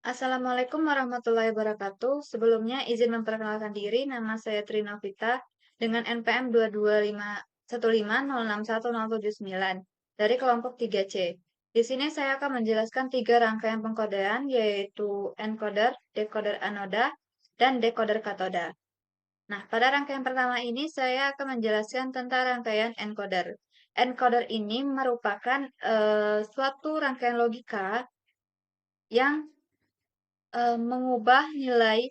Assalamualaikum warahmatullahi wabarakatuh. Sebelumnya izin memperkenalkan diri, nama saya Trinovita dengan NPM 22515061079 dari kelompok 3C. Di sini saya akan menjelaskan tiga rangkaian pengkodean yaitu encoder, decoder anoda, dan decoder katoda. Nah, pada rangkaian pertama ini saya akan menjelaskan tentang rangkaian encoder. Encoder ini merupakan suatu rangkaian logika yang mengubah nilai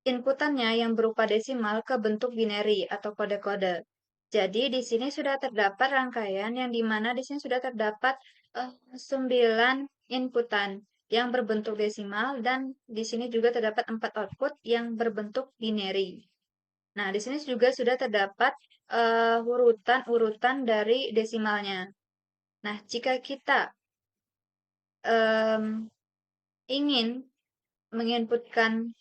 inputannya yang berupa desimal ke bentuk binary atau kode-kode. Jadi di sini sudah terdapat rangkaian yang dimana di sini sudah terdapat 9 inputan yang berbentuk desimal dan di sini juga terdapat 4 output yang berbentuk binary. Nah, di sini juga sudah terdapat urutan-urutan dari desimalnya. Nah, jika kita em, ingin menginputkan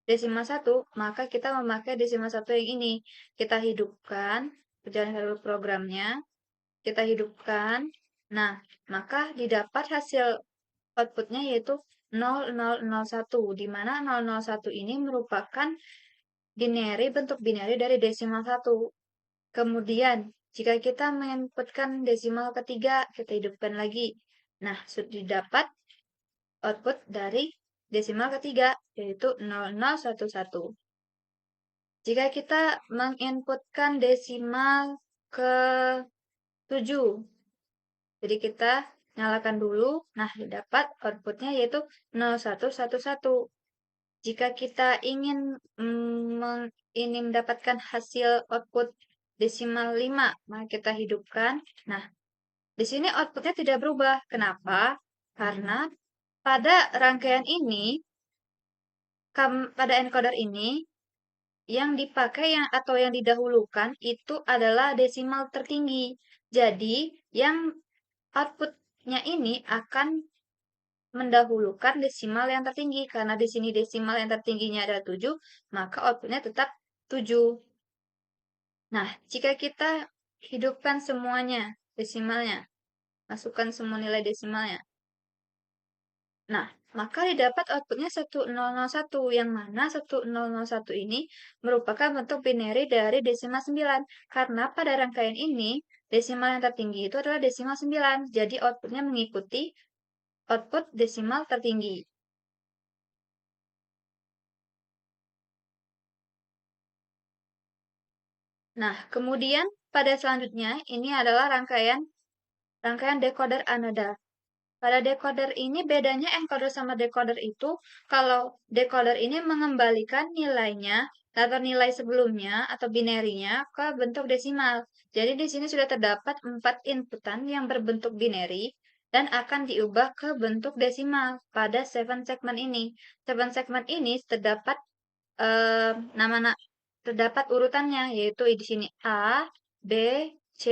desimal 1, maka kita memakai desimal 1 yang ini. Kita hidupkan, jalankan dulu programnya, kita hidupkan. Nah, maka didapat hasil outputnya yaitu 0001, di mana 001 ini merupakan bentuk binary dari desimal 1. Kemudian, jika kita menginputkan desimal ketiga, kita hidupkan lagi. Nah, sudah didapat output dari desimal ketiga, yaitu 0011. Jika kita menginputkan desimal ke 7, jadi kita nyalakan dulu, nah didapat outputnya yaitu 0111. Jika kita ingin ini mendapatkan hasil output desimal 5, maka kita hidupkan. Nah, di sini outputnya tidak berubah. Kenapa? Karena pada rangkaian ini, pada encoder ini, yang dipakai atau yang didahulukan itu adalah desimal tertinggi. Jadi, yang outputnya ini akan mendahulukan desimal yang tertinggi. Karena di sini desimal yang tertingginya adalah 7, maka outputnya tetap 7. Nah, jika kita hidupkan semuanya desimalnya, masukkan semua nilai desimalnya. Nah, maka didapat outputnya 1001, yang mana 1001 ini merupakan bentuk binary dari desimal 9. Karena pada rangkaian ini, desimal yang tertinggi itu adalah desimal 9. Jadi outputnya mengikuti output desimal tertinggi. Nah, kemudian pada selanjutnya, ini adalah rangkaian decoder anoda. Pada decoder ini bedanya encoder sama decoder itu, kalau decoder ini mengembalikan nilainya atau nilai sebelumnya atau binary-nya ke bentuk desimal. Jadi di sini sudah terdapat 4 inputan yang berbentuk binary dan akan diubah ke bentuk desimal pada 7 segmen ini. 7 segmen ini terdapat nama terdapat urutannya yaitu di sini A, B, C,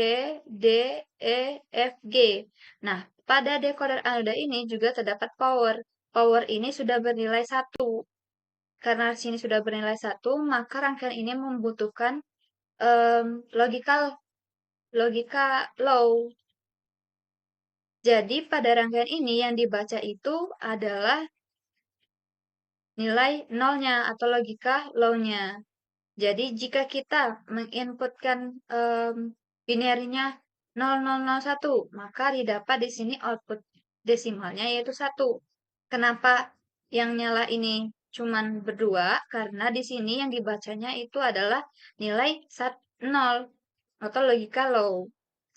D, E, F, G. Nah, pada decoder anoda ini juga terdapat power. Power ini sudah bernilai 1. Karena sini sudah bernilai 1, maka rangkaian ini membutuhkan logika low. Jadi pada rangkaian ini yang dibaca itu adalah nilai nolnya atau logika low-nya. Jadi jika kita menginputkan binary-nya 0001, maka didapat di sini output desimalnya yaitu 1. Kenapa yang nyala ini cuman berdua? Karena di sini yang dibacanya itu adalah nilai 0 atau logika low.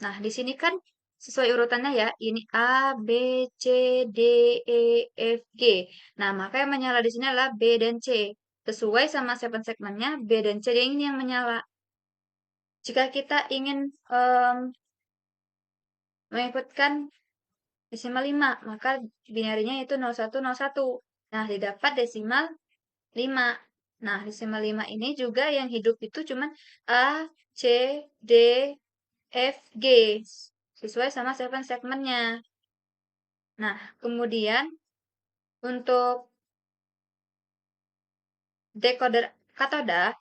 Nah, di sini kan sesuai urutannya ya, ini A, B, C, D, E, F, G. Nah, maka yang menyala di sini adalah B dan C. Sesuai sama 7 segmennya, B dan C ini yang menyala. Jika kita ingin mengikutkan desimal 5, maka binarinya itu 0101. Nah, didapat desimal 5. Nah, desimal 5 ini juga yang hidup itu cuman A, C, D, F, G. Sesuai sama 7 segmennya. Nah, kemudian untuk decoder katoda,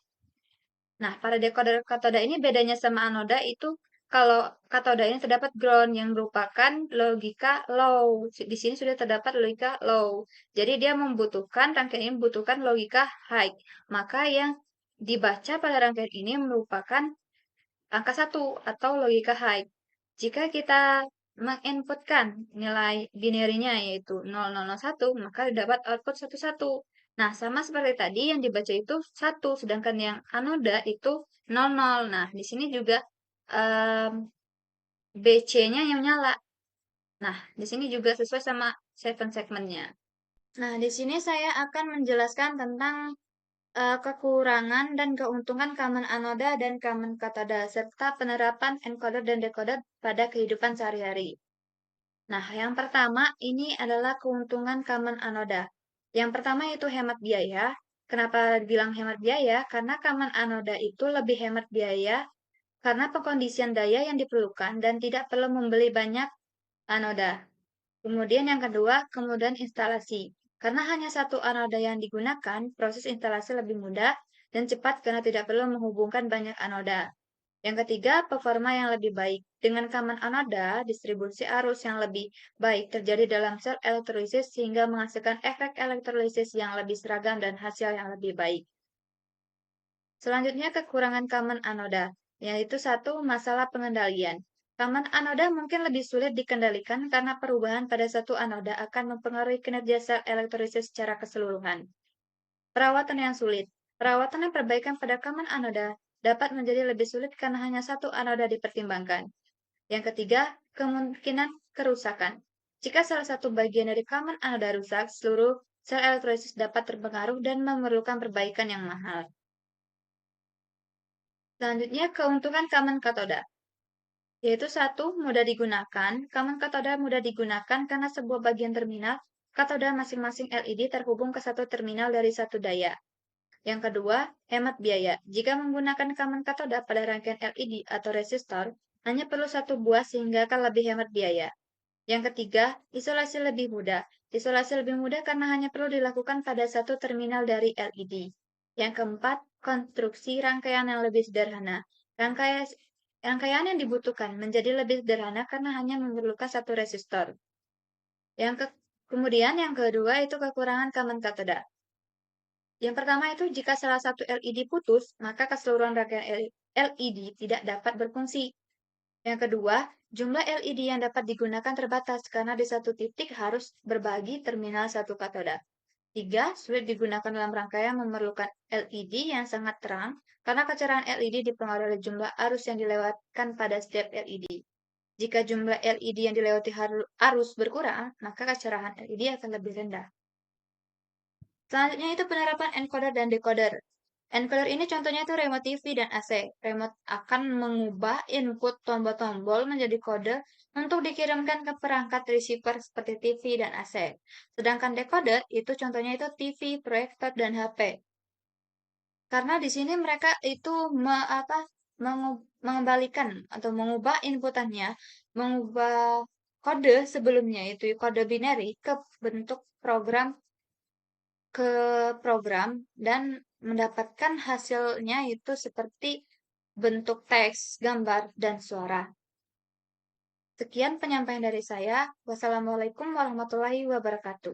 nah pada decoder katoda ini bedanya sama anoda itu kalau katoda ini terdapat ground yang merupakan logika low. Di sini sudah terdapat logika low. Jadi dia membutuhkan, rangkaian ini membutuhkan logika high. Maka yang dibaca pada rangkaian ini merupakan angka 1 atau logika high. Jika kita menginputkan nilai binarinya yaitu 0001, maka dapat output 11. Nah, sama seperti tadi yang dibaca itu 1, sedangkan yang anoda itu 00. Nah, di sini juga BC-nya yang nyala. Nah, di sini juga sesuai sama 7 segmentnya. Nah, di sini saya akan menjelaskan tentang kekurangan dan keuntungan common anoda dan common katoda, serta penerapan encoder dan decoder pada kehidupan sehari-hari. Nah, yang pertama ini adalah keuntungan common anoda. Yang pertama itu hemat biaya. Kenapa bilang hemat biaya? Karena common anoda itu lebih hemat biaya karena pengkondisian daya yang diperlukan dan tidak perlu membeli banyak anoda. Kemudian yang kedua, kemudahan instalasi. Karena hanya satu anoda yang digunakan, proses instalasi lebih mudah dan cepat karena tidak perlu menghubungkan banyak anoda. Yang ketiga, performa yang lebih baik. Dengan common anoda, distribusi arus yang lebih baik terjadi dalam sel elektrolisis sehingga menghasilkan efek elektrolisis yang lebih seragam dan hasil yang lebih baik. Selanjutnya, kekurangan common anoda, yaitu satu, masalah pengendalian. Common anoda mungkin lebih sulit dikendalikan karena perubahan pada satu anoda akan mempengaruhi kinerja sel elektrolisis secara keseluruhan. Perawatan yang sulit. Perawatan dan perbaikan pada common anoda dapat menjadi lebih sulit karena hanya satu anoda dipertimbangkan. Yang ketiga, kemungkinan kerusakan. Jika salah satu bagian dari common anoda rusak, seluruh sel elektrolisis dapat terpengaruh dan memerlukan perbaikan yang mahal. Selanjutnya, keuntungan common katoda. Yaitu satu, mudah digunakan. Common katoda mudah digunakan karena sebuah bagian terminal katoda masing-masing LED terhubung ke satu terminal dari satu daya. Yang kedua, hemat biaya. Jika menggunakan common katoda pada rangkaian LED atau resistor, hanya perlu satu buah sehingga akan lebih hemat biaya. Yang ketiga, isolasi lebih mudah. Isolasi lebih mudah karena hanya perlu dilakukan pada satu terminal dari LED. Yang keempat, konstruksi rangkaian yang lebih sederhana. Rangkaian yang dibutuhkan menjadi lebih sederhana karena hanya memerlukan satu resistor. Kemudian yang kedua itu kekurangan common katoda. Yang pertama itu jika salah satu LED putus, maka keseluruhan rangkaian LED tidak dapat berfungsi. Yang kedua, jumlah LED yang dapat digunakan terbatas karena di satu titik harus berbagi terminal satu katoda. Tiga, sulit digunakan dalam rangkaian memerlukan LED yang sangat terang karena kecerahan LED dipengaruhi oleh jumlah arus yang dilewatkan pada setiap LED. Jika jumlah LED yang dilewati arus berkurang, maka kecerahan LED akan lebih rendah. Selanjutnya itu penerapan encoder dan decoder. Encoder ini contohnya itu remote TV dan AC. Remote akan mengubah input tombol-tombol menjadi kode untuk dikirimkan ke perangkat receiver seperti TV dan AC. Sedangkan decoder itu contohnya itu TV, proyektor, dan HP. Karena di sini mereka itu mengembalikan atau mengubah inputannya, mengubah kode sebelumnya itu kode binary ke bentuk program dan mendapatkan hasilnya itu seperti bentuk teks, gambar, dan suara. Sekian penyampaian dari saya. Wassalamualaikum warahmatullahi wabarakatuh.